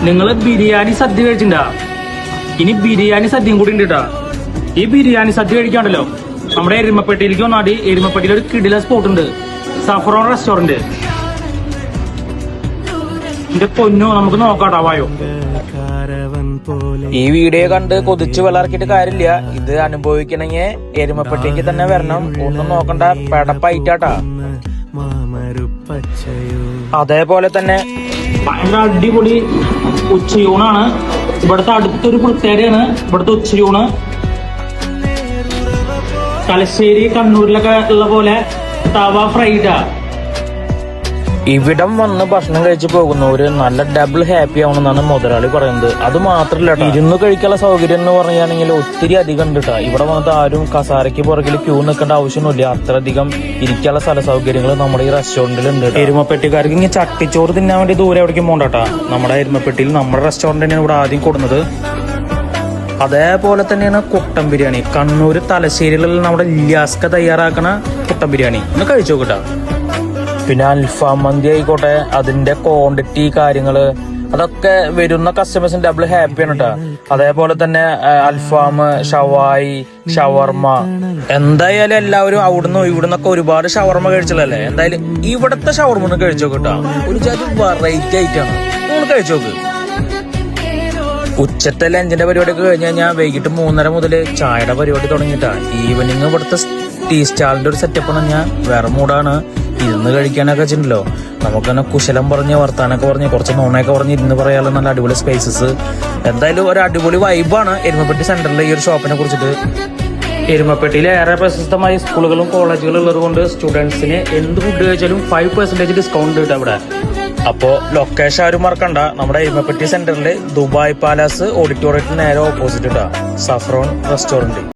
നിങ്ങള് ബിരിയാണി സദ്യ കഴിച്ചിട്ടുണ്ടാ? ഇനി ബിരിയാണി സദ്യയും കൂടി ഉണ്ട് കേട്ടാ. ഈ ബിരിയാണി സദ്യ കഴിക്കാണ്ടല്ലോ നമ്മുടെ എരുമപ്പെട്ടിയിലേക്ക് വന്നാടി. എരുമപ്പെട്ടിയിൽ ഒരു കിടില സ്പോട്ട് ഉണ്ട്, സഫറോൺ റെസ്റ്റോറന്റ്. എന്റെ പൊന്നു, നമുക്ക് നോക്കാട്ടാ, വായോ. ഈ വീഡിയോ കണ്ട് കൊതിച്ചു വളർക്കിട്ട് കാര്യമില്ല. ഇത് അനുഭവിക്കണമെങ്കിൽ എരുമപ്പെട്ടിക്ക് തന്നെ വരണം. ഒന്നും നോക്കണ്ട, പെടപ്പായിട്ടാട്ടാ. അതേപോലെ തന്നെ ഭയങ്കര അടിപൊളി ഉച്ചയൂണാണ് ഇവിടുത്തെ. അടുത്തൊരു പ്രത്യേകതയാണ് ഇവിടുത്തെ ഉച്ചയൂണ്. തലശ്ശേരി കണ്ണൂരിലൊക്കെ ഉള്ള പോലെ തവ ഫ്രൈഡാ. ഇവിടം വന്ന് ഭക്ഷണം കഴിച്ചു പോകുന്നവര് നല്ല ഡബിൾ ഹാപ്പി ആവണമെന്നാണ് മുതലാളി പറയുന്നത്. അത് മാത്രല്ല, ഇരുന്ന് കഴിക്കാനുള്ള സൗകര്യം എന്ന് പറയുകയാണെങ്കിൽ ഒത്തിരി അധികം ഉണ്ട് കേട്ടോ. ഇവിടെ വന്നിട്ട് ആരും കസാരയ്ക്ക് പുറകിൽ ക്യൂ നിൽക്കേണ്ട ആവശ്യമൊന്നുമില്ല. അത്രയധികം ഇരിക്കാനുള്ള സ്ഥല സൗകര്യങ്ങൾ നമ്മുടെ ഈ റെസ്റ്റോറന്റിൽ ഉണ്ട്. എരുമപ്പെട്ടിക്കാർക്ക് ഇങ്ങനെ ചട്ടിച്ചോറ് തിന്നാൻ വേണ്ടി ദൂരെ എവിടേക്കും പോകണ്ടാ. നമ്മുടെ എരുമപ്പെട്ടിയിൽ നമ്മുടെ റെസ്റ്റോറന്റ് തന്നെയാണ് ഇവിടെ ആദ്യം കൊടുക്കുന്നത്. അതേപോലെ തന്നെയാണ് കുട്ടൻ ബിരിയാണി. കണ്ണൂർ തലശ്ശേരിയിലുള്ള നമ്മുടെ ഇല്യാസ്ക തയ്യാറാക്കണ കുട്ടൻ ബിരിയാണി ഒന്ന് കഴിച്ചു നോക്കട്ടാ. പിന്നെ അൽഫാം മന്തി ആയിക്കോട്ടെ, അതിന്റെ ക്വാണ്ടിറ്റി കാര്യങ്ങള് അതൊക്കെ വരുന്ന കസ്റ്റമേഴ്സിന് ഡബിൾ ഹാപ്പിയാണ് കേട്ടോ. അതേപോലെ തന്നെ അൽഫാം, ഷവായി, ഷവർമ്മ. എന്തായാലും എല്ലാവരും അവിടുന്ന് ഇവിടുന്നൊക്കെ ഒരുപാട് ഷവർമ്മ കഴിച്ചല്ലേ. എന്തായാലും ഇവിടത്തെ ഷവർമ്മ ഒന്ന് കഴിച്ചു നോക്കട്ടോ. ഒരു ജാതി വെറൈറ്റി ആയിട്ടാണ്, ഒന്ന് കഴിച്ചു നോക്ക്. ഉച്ചത്തെ ലഞ്ചിന്റെ പരിപാടിയൊക്കെ കഴിഞ്ഞ് കഴിഞ്ഞാൽ വൈകിട്ട് 3:30 മുതൽ ചായയുടെ പരിപാടി തുടങ്ങിയിട്ടാ. ഈവനിങ് ഇവിടുത്തെ ടീ സ്റ്റാളിന്റെ ഒരു സെറ്റപ്പ് എന്ന് പറഞ്ഞാൽ വേറെ മൂടാണ്. ഇരുന്ന് കഴിക്കാനൊക്കെ വെച്ചിട്ടുണ്ടല്ലോ, നമുക്ക് തന്നെ കുശലം പറഞ്ഞ് വർത്താനൊക്കെ പറഞ്ഞ് കുറച്ച് നോണയൊക്കെ പറഞ്ഞ് ഇരുന്ന് പറയാനുള്ള നല്ല അടിപൊളി സ്പേസസ്. എന്തായാലും ഒരു അടിപൊളി വൈബാണ് എരുമപ്പെട്ടി സെന്ററിലെ ഈ ഒരു ഷോപ്പിനെ കുറിച്ചിട്ട്. എരുമപ്പെട്ടിയിലെ ഏറെ പ്രശസ്തമായ സ്കൂളുകളും കോളേജുകളും ഉള്ളത് കൊണ്ട് സ്റ്റുഡൻസിന് എന്ത് ഫുഡ് കഴിച്ചാലും 5% ഡിസ്കൗണ്ട് കിട്ടും ഇവിടെ. അപ്പോ ലൊക്കേഷൻ ആരും മറക്കണ്ട. നമ്മുടെ എരുമപ്പെട്ടി സെന്ററിൽ ദുബായ് പാലസ് ഓഡിറ്റോറിയത്തിന് നേരെ ഓപ്പോസിറ്റ് ഇട്ടാ സഫറോൺ റെസ്റ്റോറന്റ്.